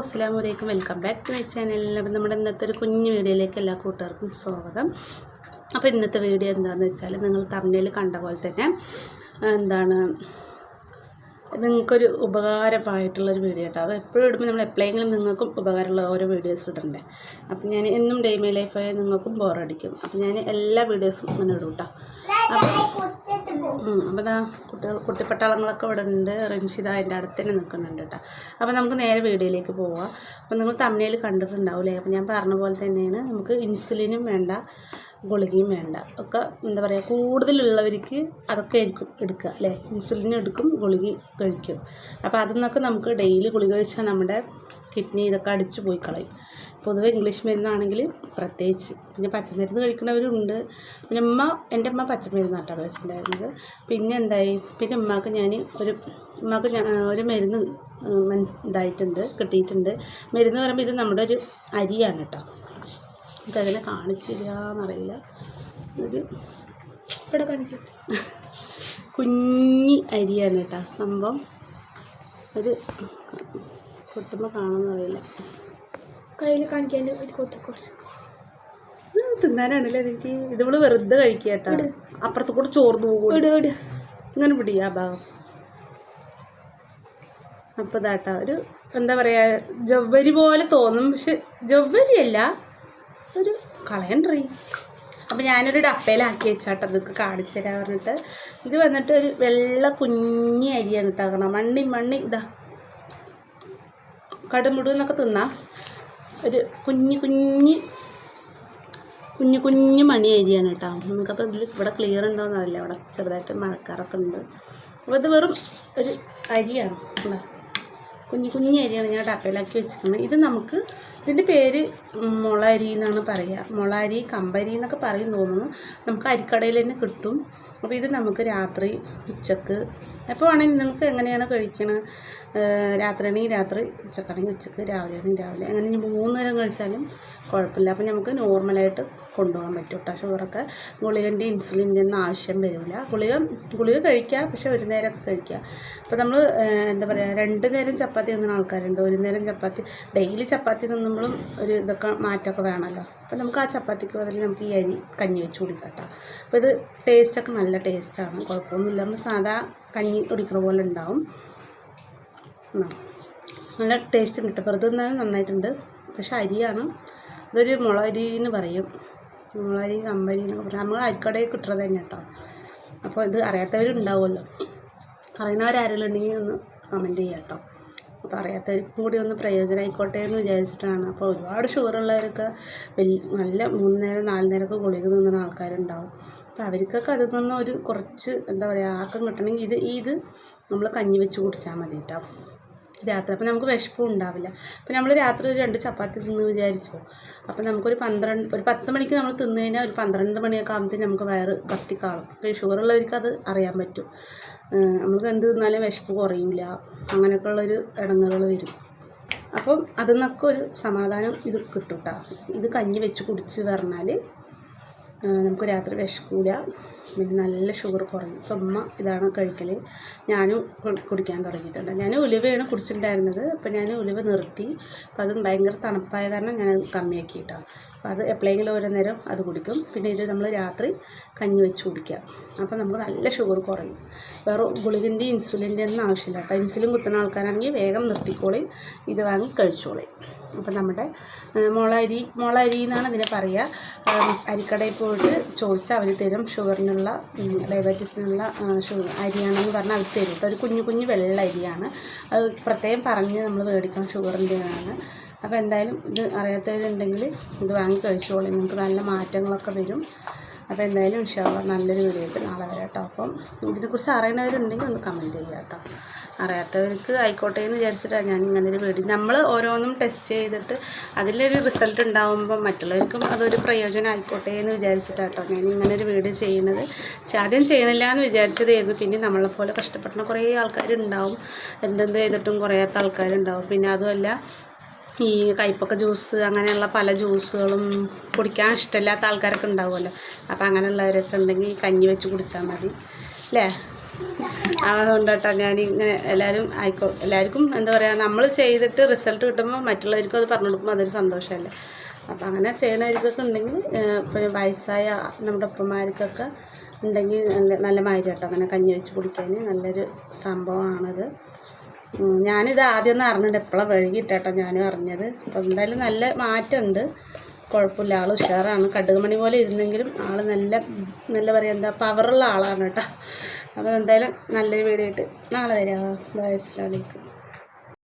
അസ്സലാമു അലൈക്കും. Welcome back to my channel. അപ്പം നമ്മുടെ ഇന്നത്തെ ഒരു കുഞ്ഞു വീഡിയോയിലേക്ക് എല്ലാ കൂട്ടുകാർക്കും സ്വാഗതം. അപ്പോൾ ഇന്നത്തെ വീഡിയോ എന്താണെന്ന് വെച്ചാൽ നിങ്ങൾ തമ്മിൽ കണ്ട പോലെ തന്നെ നിങ്ങൾക്കൊരു ഉപകാരമായിട്ടുള്ളൊരു വീഡിയോ കേട്ടോ. അപ്പോൾ എപ്പോഴും ഇടുമ്പോൾ നമ്മൾ എപ്പോഴെങ്കിലും നിങ്ങൾക്കും ഉപകാരമുള്ള ഓരോ വീഡിയോസ് ഇടണ്ടേ. അപ്പം ഞാൻ എന്നും ഡേ മൈ ലൈഫായ നിങ്ങൾക്കും ബോറടിക്കും. അപ്പം ഞാൻ എല്ലാ വീഡിയോസും ഇങ്ങനെ ഇടും കേട്ടോ. അപ്പോൾ ഇതാ കുട്ടിപ്പട്ടാളങ്ങളൊക്കെ ഇവിടെ ഉണ്ട്. റിൻഷിത അതിൻ്റെ അടുത്ത് തന്നെ നിൽക്കുന്നുണ്ട് കേട്ടോ. അപ്പോൾ നമുക്ക് നേരെ വീഡിയോയിലേക്ക് പോവാം. അപ്പോൾ നിങ്ങൾ തമ്മിൽ കണ്ടിട്ടുണ്ടാവില്ലേ. അപ്പോൾ ഞാൻ പറഞ്ഞ പോലെ തന്നെയാണ്, നമുക്ക് ഇൻസുലിനും വേണ്ട ഗുളികയും വേണ്ട. ഒക്കെ എന്താ പറയുക, കൂടുതലുള്ളവർക്ക് അതൊക്കെ ആയിരിക്കും എടുക്കുക അല്ലേ. ഇൻസുലിൻ എടുക്കും, ഗുളിക കഴിക്കും. അപ്പോൾ അതിൽ നിന്നൊക്കെ നമുക്ക് ഡെയിലി ഗുളിക കഴിച്ചാൽ നമ്മുടെ കിഡ്നി ഇതൊക്കെ അടിച്ചു പോയി കളയും. പൊതുവെ ഇംഗ്ലീഷ് മരുന്നാണെങ്കിൽ പ്രത്യേകിച്ച്. പിന്നെ പച്ചമരുന്ന് കഴിക്കുന്നവരുണ്ട്. പിന്നെ എൻ്റെ അമ്മ പച്ചമരുന്നാട്ടോ കഴിച്ചിട്ടുണ്ടായിരുന്നത്. പിന്നെ എന്തായി, പിന്നെ ഉമ്മാക്ക് ഒരു മരുന്ന് കിട്ടിയിട്ടുണ്ട്. മരുന്ന് പറയുമ്പോൾ ഇത് നമ്മുടെ ഒരു അരിയാണ് കേട്ടോ. നമുക്കതിനെ കാണിച്ചില്ലാന്നറിയില്ല. ഇവിടെ കാണിക്കും, കുഞ്ഞി അരിയാണ് കേട്ടോ സംഭവം. ഒരു കൊട്ടുമ്പോൾ കാണുമെന്നറിയില്ല. കയ്യിൽ കാണിക്കാൻ കുറച്ച് തിന്നാനാണല്ലേ എനിക്ക്. ഇതുവള് വെറുതെ കഴിക്കുക കേട്ടോ. അപ്പുറത്ത് കൂടെ ചോർന്ന് പോകും. ഇങ്ങനെ പിടിയാ ഭാഗം. അപ്പോൾ ഇതാട്ടോ ഒരു എന്താ പറയുക, ജവ്വരി പോലെ തോന്നും, പക്ഷെ ജവ്വരിയല്ല, ഒരു കളയണ്ടറി. അപ്പോൾ ഞാനൊരു ഡപ്പയിലാക്കി വെച്ചാട്ടോ ഇതൊക്കെ കാണിച്ചു തരാൻ പറഞ്ഞിട്ട്. ഇത് വന്നിട്ട് ഒരു വെള്ള കുഞ്ഞി അരിയാണ് കേട്ടോ. മണ്ണി ഇതാ കടുമുടു എന്നൊക്കെ തിന്നാം. ഒരു കുഞ്ഞു മണി അരിയാണ് കേട്ടോ. നമുക്കപ്പോൾ ഇതിൽ ഇവിടെ ക്ലിയർ ഉണ്ടോയെന്ന് അറിയില്ല. അവിടെ ചെറുതായിട്ട് മഴക്കാറൊക്കെ ഉണ്ട്. അപ്പോൾ ഇത് വെറും ഒരു അരിയാണ്. കുഞ്ഞു അരിയാണ് ഞാൻ ഡപ്പയിലാക്കി വെച്ചിരിക്കുന്നത്. ഇത് നമുക്ക് ഇതിൻ്റെ പേര് മുള അരി എന്നാണ് പറയുക. മുള അരി, കമ്പരി എന്നൊക്കെ പറയും തോന്നുന്നു. നമുക്ക് അരിക്കടയിൽ തന്നെ കിട്ടും. അപ്പോൾ ഇത് നമുക്ക് രാത്രി, ഉച്ചക്ക് എപ്പോൾ വേണമെങ്കിൽ നിങ്ങൾക്ക് എങ്ങനെയാണ് കഴിക്കണത്. രാത്രിയാണെങ്കിൽ രാത്രി, ഉച്ചക്കാണെങ്കിൽ ഉച്ചക്ക്, രാവിലെ ആണെങ്കിൽ രാവിലെ, അങ്ങനെ 3 നേരം കഴിച്ചാലും കുഴപ്പമില്ല. അപ്പോൾ നമുക്ക് നോർമലായിട്ട് കൊണ്ടുപോകാൻ പറ്റും കേട്ടോ. ഷുഗറൊക്കെ ഗുളികൻ്റെ ഇൻസുലിൻ്റെ ഒന്നും ആവശ്യം വരില്ല. ഗുളിക കഴിക്കാം, പക്ഷെ ഒരു നേരമൊക്കെ കഴിക്കുക. അപ്പോൾ നമ്മൾ എന്താ പറയുക, 2 നേരം ചപ്പാത്തി തിന്നുന്ന ആൾക്കാരുണ്ട്. 1 നേരം ചപ്പാത്തി, ഡെയിലി ചപ്പാത്തി തിന്നുമ്പോഴും ഒരു ഇതൊക്കെ മാറ്റമൊക്കെ വേണമല്ലോ. അപ്പോൾ നമുക്ക് ആ ചപ്പാത്തിക്ക് ബദൽ നമുക്ക് ഈ അരി കഞ്ഞി വെച്ച് കുടിക്കാം കേട്ടോ. അപ്പോൾ ഇത് ടേസ്റ്റൊക്കെ നല്ല ടേസ്റ്റാണ്, കുഴപ്പമൊന്നുമില്ല. നമ്മൾ സാധാ കഞ്ഞി കുടിക്കുന്ന പോലെ ഉണ്ടാവും. നല്ല ടേസ്റ്റ് ഉണ്ട് കേട്ടോ. വെറുതെ തിന്നാലും നന്നായിട്ടുണ്ട്. പക്ഷെ അരിയാണ്, ഇതൊരു മുള അരി എന്ന് പറയും. മുളരി, കമ്പരി എന്നൊക്കെ പറയും. നമ്മൾ അരിക്കടയിൽ കിട്ടുന്നത് തന്നെ കേട്ടോ. അപ്പോൾ ഇത് അറിയാത്തവരുണ്ടാവുമല്ലോ. അറിയുന്നവരാരെങ്കിലും ഉണ്ടെങ്കിൽ ഒന്ന് കമൻറ്റ് ചെയ്യാം കേട്ടോ. അപ്പോൾ അറിയാത്തവർക്കും കൂടി ഒന്ന് പ്രയോജനമായിക്കോട്ടെ എന്ന് വിചാരിച്ചിട്ടാണ്. അപ്പോൾ ഒരുപാട് ഷുഗറുള്ളവരൊക്കെ നല്ല 3 നേരം 4 നേരമൊക്കെ ഗുളിക തിന്നുന്ന ആൾക്കാരുണ്ടാവും. അപ്പോൾ അവർക്കൊക്കെ അതിൽ നിന്ന് ഒരു കുറച്ച് എന്താ പറയുക ആക്കം കിട്ടണമെങ്കിൽ ഇത് നമ്മൾ കഞ്ഞി വെച്ച് കുടിച്ചാൽ മതി കേട്ടോ രാത്രി. അപ്പോൾ നമുക്ക് വിശപ്പും ഉണ്ടാവില്ല. അപ്പോൾ നമ്മൾ രാത്രി ഒരു 2 ചപ്പാത്തി തിന്ന് വിചാരിച്ചോ, അപ്പോൾ നമുക്കൊരു 10 മണിക്ക് നമ്മൾ തിന്നു കഴിഞ്ഞാൽ ഒരു 12 മണിയൊക്കെ ആകുമ്പോഴത്തേക്കും നമുക്ക് വയറ് കത്തിക്കാളും. അപ്പോൾ ഈ ഷുഗറുള്ളവർക്ക് അത് അറിയാൻ പറ്റും. നമുക്ക് എന്ത് തിന്നാലും വിശപ്പ് കുറയില്ല, അങ്ങനെയൊക്കെ ഉള്ളൊരു ഇടങ്ങറുകൾ വരും. അപ്പം അതിൽ നിന്നൊക്കെ ഒരു സമാധാനം ഇത് കിട്ടും കേട്ടോ. ഇത് കഞ്ഞി വെച്ച് കുടിച്ച് പറഞ്ഞാൽ നമുക്ക് രാത്രി വിശക്കൂല, പിന്നെ നല്ല ഷുഗർ കുറയും. അപ്പം അമ്മ ഇതാണ് കഴിക്കൽ. ഞാനും കുടിക്കാൻ തുടങ്ങിയിട്ടുണ്ട്. ഞാൻ ഉലുവയാണ് കുടിച്ചിട്ടുണ്ടായിരുന്നത്. അപ്പോൾ ഞാൻ ഉലുവ നിർത്തി. അപ്പോൾ അത് ഭയങ്കര തണുപ്പായ കാരണം ഞാനത് കമ്മിയാക്കി കേട്ടോ. അപ്പോൾ അത് എപ്പോഴെങ്കിലും ഓരോ നേരം അത് കുടിക്കും. പിന്നെ ഇത് നമ്മൾ രാത്രി കഞ്ഞി വെച്ച് കുടിക്കാം. അപ്പോൾ നമുക്ക് നല്ല ഷുഗർ കുറയും. വേറെ ഗുളികൻ്റെ ഇൻസുലിൻ്റെ ഒന്നും ആവശ്യമില്ല കേട്ടോ. ഇൻസുലിൻ കുത്തുന്ന ആൾക്കാരാണെങ്കിൽ വേഗം നിർത്തിക്കോളി, ഇത് വാങ്ങി കഴിച്ചോളി. അപ്പം നമ്മുടെ മുള അരി എന്നാണ് ഇതിനെ പറയുക. അരിക്കടയിൽ പോയിട്ട് ചോദിച്ചാൽ അവർ തരും. ഷുഗറിനുള്ള, ഡയബറ്റീസിനുള്ള അരിയാണെന്ന് പറഞ്ഞാൽ അവർ തരും കേട്ടോ. ഒരു കുഞ്ഞു വെള്ള അരിയാണ്. അത് പ്രത്യേകം പറഞ്ഞ് നമ്മൾ മേടിക്കണം, ഷുഗറിൻ്റെതാണ്. അപ്പോൾ എന്തായാലും ഇത് അറിയാത്തവരുണ്ടെങ്കിൽ ഇത് വാങ്ങി കഴിച്ചോളി, നിങ്ങൾക്ക് നല്ല മാറ്റങ്ങളൊക്കെ വരും. അപ്പോൾ എന്തായാലും ഇൻഷാ അല്ലാഹ് നല്ലൊരു വീഡിയോ ആയിട്ട് നാളെ വരാം കേട്ടോ. അപ്പം ഇതിനെക്കുറിച്ച് അറിയുന്നവരുണ്ടെങ്കിൽ ഒന്ന് കമൻറ്റ് ചെയ്യുക കേട്ടോ. അറിയാത്തവർക്ക് ആയിക്കോട്ടെ എന്ന് വിചാരിച്ചിട്ടാണ് ഞാൻ ഇങ്ങനൊരു വീഡിയോ. നമ്മൾ ഓരോന്നും ടെസ്റ്റ് ചെയ്തിട്ട് അതിലൊരു റിസൾട്ട് ഉണ്ടാകുമ്പോൾ മറ്റുള്ളവർക്കും അതൊരു പ്രയോജനം ആയിക്കോട്ടെ എന്ന് വിചാരിച്ചിട്ടാണ് കേട്ടോ ഞാൻ ഇങ്ങനൊരു വീഡിയോ ചെയ്യുന്നത്. ആദ്യം ചെയ്യണില്ല എന്ന് വിചാരിച്ചതായിരുന്നു. പിന്നെ നമ്മളെപ്പോലെ കഷ്ടപ്പെടുന്ന കുറേ ആൾക്കാരുണ്ടാവും, എന്തെന്ത് ചെയ്തിട്ടും കുറയാത്ത ആൾക്കാരുണ്ടാവും. പിന്നെ അതുമല്ല, ഈ കയ്പ്പൊക്കെ ജ്യൂസ് അങ്ങനെയുള്ള പല ജ്യൂസുകളും കുടിക്കാൻ ഇഷ്ടമില്ലാത്ത ആൾക്കാരൊക്കെ ഉണ്ടാവുമല്ലോ. അപ്പോൾ അങ്ങനെയുള്ളവരൊക്കെ ഉണ്ടെങ്കിൽ കഞ്ഞി വെച്ച് കുടിച്ചാൽ മതി അല്ലേ. അതുകൊണ്ട് കേട്ടോ ഞാനിങ്ങനെ എല്ലാവർക്കും എന്താ പറയുക, നമ്മൾ ചെയ്തിട്ട് റിസൾട്ട് കിട്ടുമ്പോൾ മറ്റുള്ളവർക്കും അത് പറഞ്ഞു കൊടുക്കുമ്പോൾ അതൊരു സന്തോഷമല്ലേ. അപ്പോൾ അങ്ങനെ ചെയ്യുന്നവർക്കൊക്കെ ഉണ്ടെങ്കിൽ ഇപ്പോൾ വയസ്സായ നമ്മുടെ ഉപ്പമാർക്കൊക്കെ ഉണ്ടെങ്കിൽ നല്ല മാതിരി കേട്ടോ അങ്ങനെ കഞ്ഞി വെച്ച് കുടിക്കാൻ നല്ലൊരു സംഭവമാണത്. ഞാനിത് ആദ്യമൊന്നും അറിഞ്ഞിട്ട് എപ്പോഴാണ് വൈകിട്ടോ ഞാനും അറിഞ്ഞത്. അപ്പോൾ എന്തായാലും നല്ല മാറ്റമുണ്ട്, കുഴപ്പമില്ല. ആൾ ഉഷാറാണ്. കടുകുമണി പോലെ ഇരുന്നെങ്കിലും ആൾ നല്ല പറയുക എന്താ പവറുള്ള ആളാണ് കേട്ടോ. അപ്പോൾ എന്തായാലും നല്ലൊരു വീഡിയോ ആയിട്ട് നാളെ വരാം. ബൈ, അസ്സലാമു അലൈക്കും.